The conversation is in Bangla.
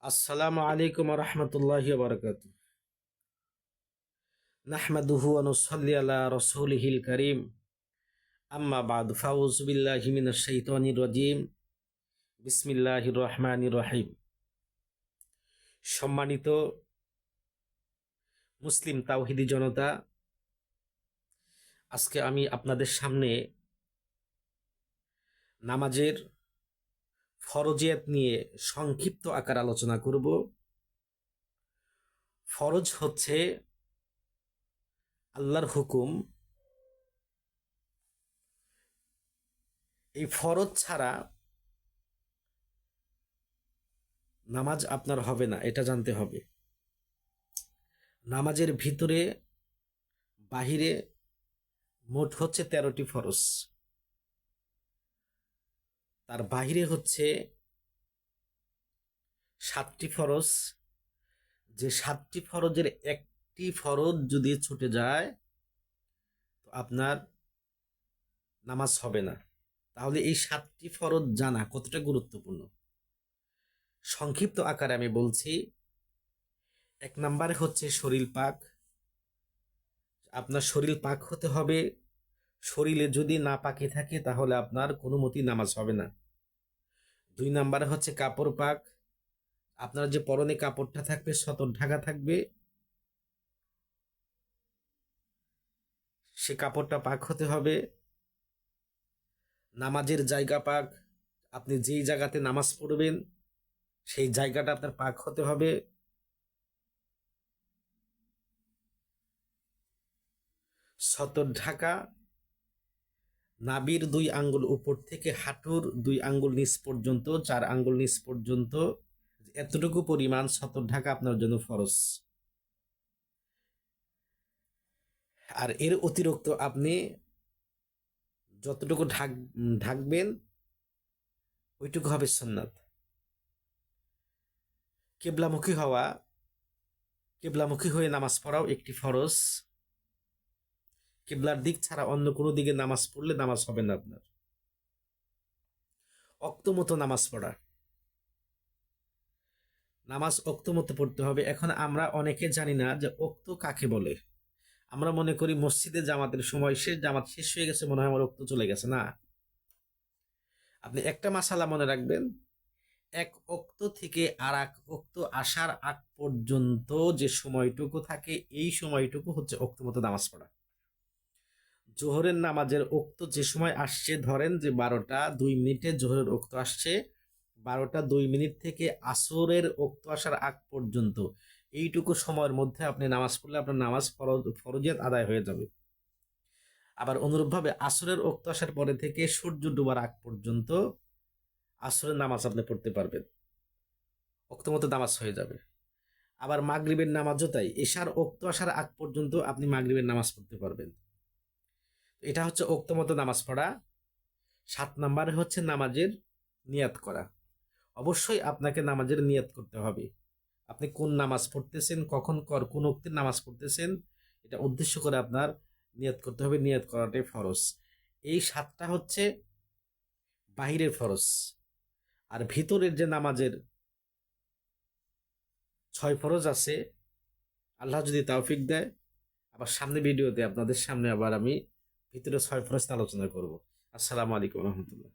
আসসালামু আলাইকুম ওয়া রাহমাতুল্লাহি ওয়া বারাকাতুহু। নাহমাদুহু ওয়া নুসাল্লি আলা রাসূলিহিল কারীম। আম্মা বা'দু ফাউযু বিল্লাহি মিনাশ শাইতানির রাজীম। বিসমিল্লাহির রহমানির রহিম। সম্মানিত মুসলিম তাওহীদি জনতা, আজকে আমি আপনাদের সামনে নামাজের ফরজিয়াত নিয়ে সংক্ষিপ্ত আকার আলোচনা করব। ফরজ হচ্ছে আল্লাহর হুকুম। এই ফরজ ছাড়া নামাজ আপনার হবে না, এটা জানতে হবে। নামাজের ভিতরে বাহিরে মোট হচ্ছে 13টি ফরজ। তার বাহিরে হচ্ছে 7টি ফরজ। যে 7টি ফরজের একটি ফরজ যদি ছুটে যায় তো আপনার নামাজ হবে না। তাহলে এই 7টি ফরজ জানা কতটা গুরুত্বপূর্ণ, সংক্ষিপ্ত আকারে আমি বলছি। 1 নম্বরে হচ্ছে শরীর পাক। আপনার শরীর পাক হতে হবে। শরীরে যদি না পাকে থাকে তাহলে আপনার কোনো মতেই নামাজ হবে না। 2 নম্বরে হচ্ছে কাপড় পাক। আপনার যে পরনে কাপড়টা থাকবে সতর ঢাকা থাকবে, সে কাপড়টা পাক হতে হবে। নামাজের জায়গা পাক। আপনি যেই জায়গাতে নামাজ পড়বেন সেই জায়গাটা আপনার পাক হতে হবে। সতর ঢাকা। নাভির 2 আঙ্গুল উপর থেকে হাঁটুর 2 আঙ্গুল নিচ পর্যন্ত, 4 আঙ্গুল নিচ পর্যন্ত এতটুকু পরিমাণ সতর ঢাকা আপনার জন্য ফরজ। আর এর অতিরিক্ত আপনি যতটুকু ঢাকবেন ওইটুকু হবে সুন্নাত। কিবলামুখী হওয়া। কিবলামুখী হয়ে নামাজ পড়াও একটি ফরজ। কিবলার দিক ছাড়া অন্য কোনো দিকে নামাজ পড়লে নামাজ হবে না আপনার। ওয়াক্ত মতো নামাজ পড়া। নামাজ ওয়াক্ত মতো পড়তে হবে। এখন আমরা অনেকে জানি না যে ওয়াক্ত কাকে বলে। আমরা মনে করি মসজিদে জামাতের সময় শেষ, জামাত শেষ হয়ে গেছে, মনে হয় আমার ওয়াক্ত চলে গেছে। না, আপনি একটা মাসালা মনে রাখবেন, এক ওয়াক্ত থেকে আর এক ওয়াক্ত আসার আগ পর্যন্ত যে সময়টুকু থাকে এই সময়টুকু হচ্ছে ওয়াক্ত মতো নামাজ পড়া। জোহরের নামাজের ওক্ত যে সময় আসছে, ধরেন যে 12টা 2 মিনিটে জোহরের ওক্ত আসছে, 12টা 2 মিনিট থেকে আসরের ওক্ত আসার আগ পর্যন্ত এইটুকু সময়ের মধ্যে আপনি নামাজ পড়লে আপনার নামাজ ফরজিয়াত আদায় হয়ে যাবে। আবার অনুরূপভাবে আসরের ওক্ত আসার পরে থেকে সূর্য ডোবার আগ পর্যন্ত আসরের নামাজ আপনি পড়তে পারবেন, ওক্ত মতো নামাজ হয়ে যাবে। আবার মাগরিবের নামাজও তাই, এশার ওক্ত আসার আগ পর্যন্ত আপনি মাগরিবের নামাজ পড়তে পারবেন। এটা হচ্ছে ওক্ত মতো নামাজ পড়া। 7 নম্বরে হচ্ছে নামাজের নিয়াত করা। অবশ্যই আপনাকে নামাজের নিয়াত করতে হবে। আপনি কোন নামাজ পড়তেছেন, কখন কোন ওক্তের নামাজ পড়তেছেন, এটা উদ্দেশ্য করে আপনার নিয়াত করতে হবে। নিয়াত করাটাই ফরজ। এই 7টা হচ্ছে বাহিরের ফরজ। আর ভিতরের যে নামাজের 6 ফরজ আছে, আল্লাহ যদি তৌফিক দেয় আবার সামনে ভিডিওতে আপনাদের সামনে আবার আমি ভিতরে 6 ফরজ আলোচনা করব। আসসালামু আলাইকুম রহমতুল্লাহ।